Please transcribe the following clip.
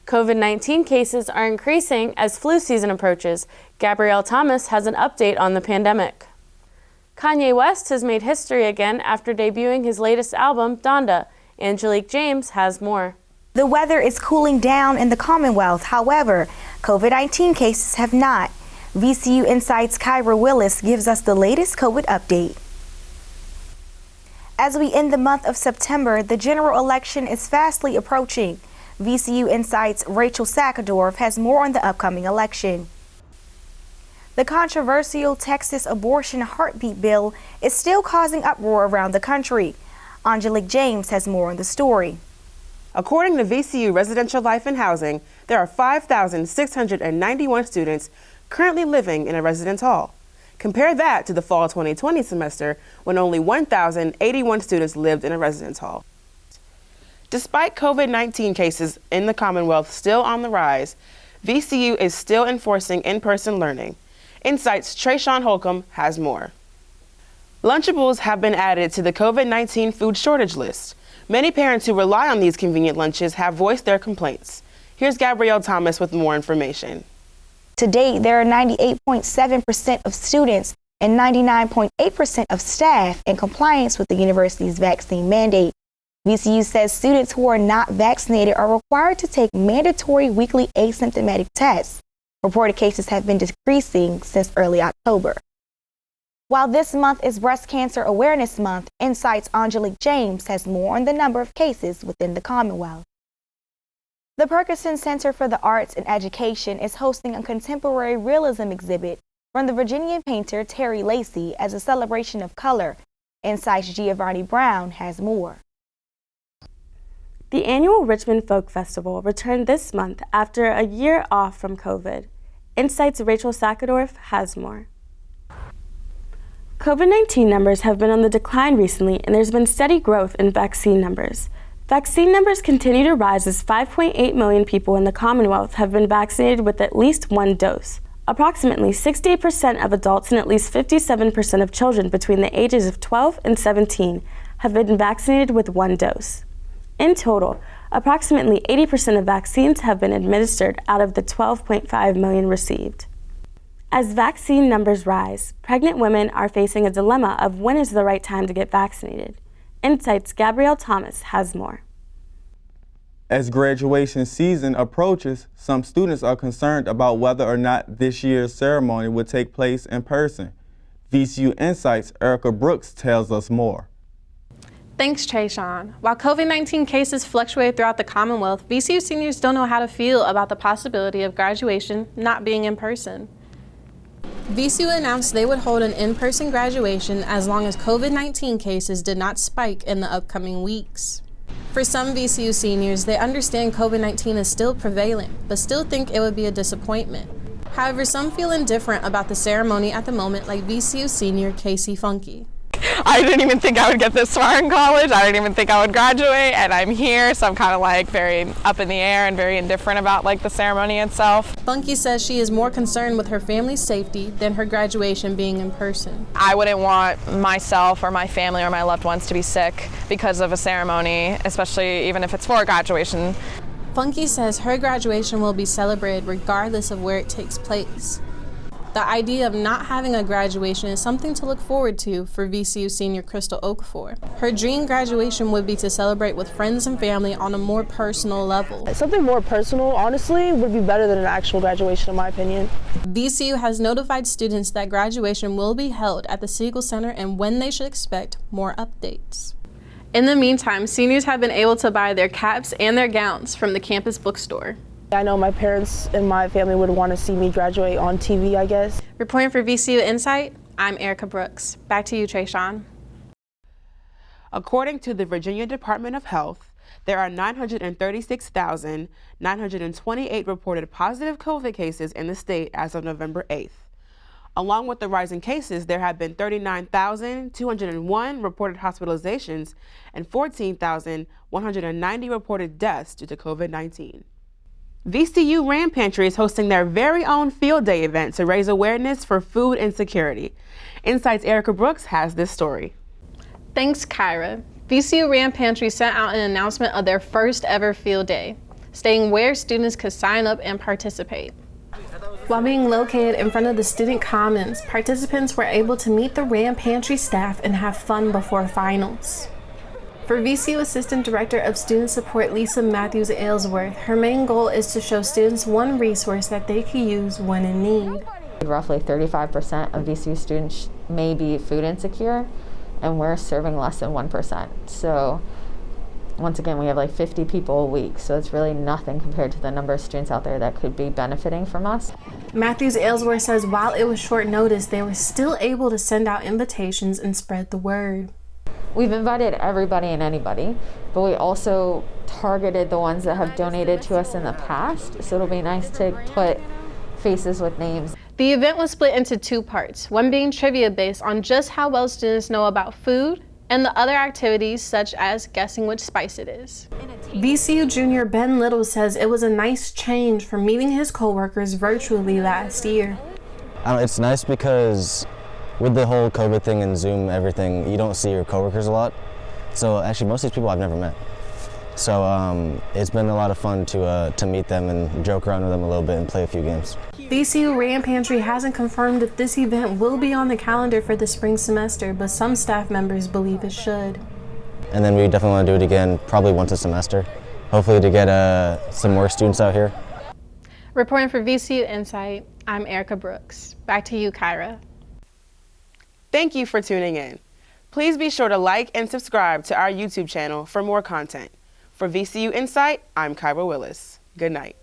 COVID-19 cases are increasing as flu season approaches. Gabrielle Thomas has an update on the pandemic. Kanye West has made history again after debuting his latest album, Donda. Angelique James has more. The weather is cooling down in the Commonwealth. However, COVID-19 cases have not. VCU Insight's Kyra Willis gives us the latest COVID update. As we end the month of September, the general election is fastly approaching. VCU Insight's Rachel Sakadorf has more on the upcoming election. The controversial Texas abortion heartbeat bill is still causing uproar around the country. Angelique James has more on the story. According to VCU Residential Life and Housing, there are 5,691 students currently living in a residence hall. Compare that to the fall 2020 semester when only 1,081 students lived in a residence hall. Despite COVID-19 cases in the Commonwealth still on the rise, VCU is still enforcing in-person learning. Insight's Trayshawn Holcomb has more. Lunchables have been added to the COVID-19 food shortage list. Many parents who rely on these convenient lunches have voiced their complaints. Here's Gabrielle Thomas with more information. To date, there are 98.7% of students and 99.8% of staff in compliance with the university's vaccine mandate. VCU says students who are not vaccinated are required to take mandatory weekly asymptomatic tests. Reported cases have been decreasing since early October. While this month is Breast Cancer Awareness Month, Insight's Angelique James has more on the number of cases within the Commonwealth. The Perkison Center for the Arts and Education is hosting a contemporary realism exhibit from the Virginian painter Terry Lacey as a celebration of color. Insight's Giovanni Brown has more. The annual Richmond Folk Festival returned this month after a year off from COVID. Insight's Rachel Sakadorf has more. COVID-19 numbers have been on the decline recently, and there's been steady growth in vaccine numbers. Vaccine numbers continue to rise as 5.8 million people in the Commonwealth have been vaccinated with at least one dose. Approximately 68% of adults and at least 57% of children between the ages of 12 and 17 have been vaccinated with one dose. In total, approximately 80% of vaccines have been administered out of the 12.5 million received. As vaccine numbers rise, pregnant women are facing a dilemma of when is the right time to get vaccinated. Insight's Gabrielle Thomas has more. As graduation season approaches, some students are concerned about whether or not this year's ceremony will take place in person. VCU Insight's Erica Brooks tells us more. Thanks, Trayshawn. While COVID-19 cases fluctuate throughout the Commonwealth, VCU seniors don't know how to feel about the possibility of graduation not being in person. VCU announced they would hold an in-person graduation as long as COVID-19 cases did not spike in the upcoming weeks. For some VCU seniors, they understand COVID-19 is still prevalent, but still think it would be a disappointment. However, some feel indifferent about the ceremony at the moment, like VCU senior Casey Funky. I didn't even think I would get this far in college. I didn't even think I would graduate, and I'm here, so I'm kind of like very up in the air and very indifferent about like the ceremony itself. Funky says she is more concerned with her family's safety than her graduation being in person. I wouldn't want myself or my family or my loved ones to be sick because of a ceremony, especially even if it's for graduation. Funky says her graduation will be celebrated regardless of where it takes place. The idea of not having a graduation is something to look forward to for VCU senior Crystal Okafor. Her dream graduation would be to celebrate with friends and family on a more personal level. Something more personal, honestly, would be better than an actual graduation, in my opinion. VCU has notified students that graduation will be held at the Siegel Center and when they should expect more updates. In the meantime, seniors have been able to buy their caps and their gowns from the campus bookstore. I know my parents and my family would want to see me graduate on TV, I guess. Reporting for VCU Insight, I'm Erica Brooks. Back to you, Trayshawn. According to the Virginia Department of Health, there are 936,928 reported positive COVID cases in the state as of November 8th. Along with the rising cases, there have been 39,201 reported hospitalizations and 14,190 reported deaths due to COVID-19. VCU Ram Pantry is hosting their very own Field Day event to raise awareness for food insecurity. Insight's Erica Brooks has this story. Thanks, Kyra. VCU Ram Pantry sent out an announcement of their first ever Field Day. stating where students could sign up and participate. While being located in front of the student commons, participants were able to meet the RAM Pantry staff and have fun before finals. For VCU Assistant Director of Student Support Lisa Matthews Aylesworth, her main goal is to show students one resource that they can use when in need. Roughly 35% of VCU students may be food insecure, and we're serving less than 1%. So once again, we have like 50 people a week, so it's really nothing compared to the number of students out there that could be benefiting from us. Matthews Aylesworth says while it was short notice, they were still able to send out invitations and spread the word. We've invited everybody and anybody, but we also targeted the ones that have donated to us in the past, so it'll be nice to put faces with names. The event was split into two parts, one being trivia based on just how well students know about food, and the other activities such as guessing which spice it is. VCU junior Ben Little says it was a nice change from meeting his coworkers virtually last year. It's nice because with the whole COVID thing and Zoom, everything, you don't see your coworkers a lot. So actually most of these people I've never met. So it's been a lot of fun to meet them and joke around with them a little bit and play a few games. VCU RAM Pantry hasn't confirmed if this event will be on the calendar for the spring semester, but some staff members believe it should. And then we definitely want to do it again, probably once a semester, hopefully to get some more students out here. Reporting for VCU Insight, I'm Erica Brooks. Back to you, Kyra. Thank you for tuning in. Please be sure to like and subscribe to our YouTube channel for more content. For VCU Insight, I'm Kyra Willis. Good night.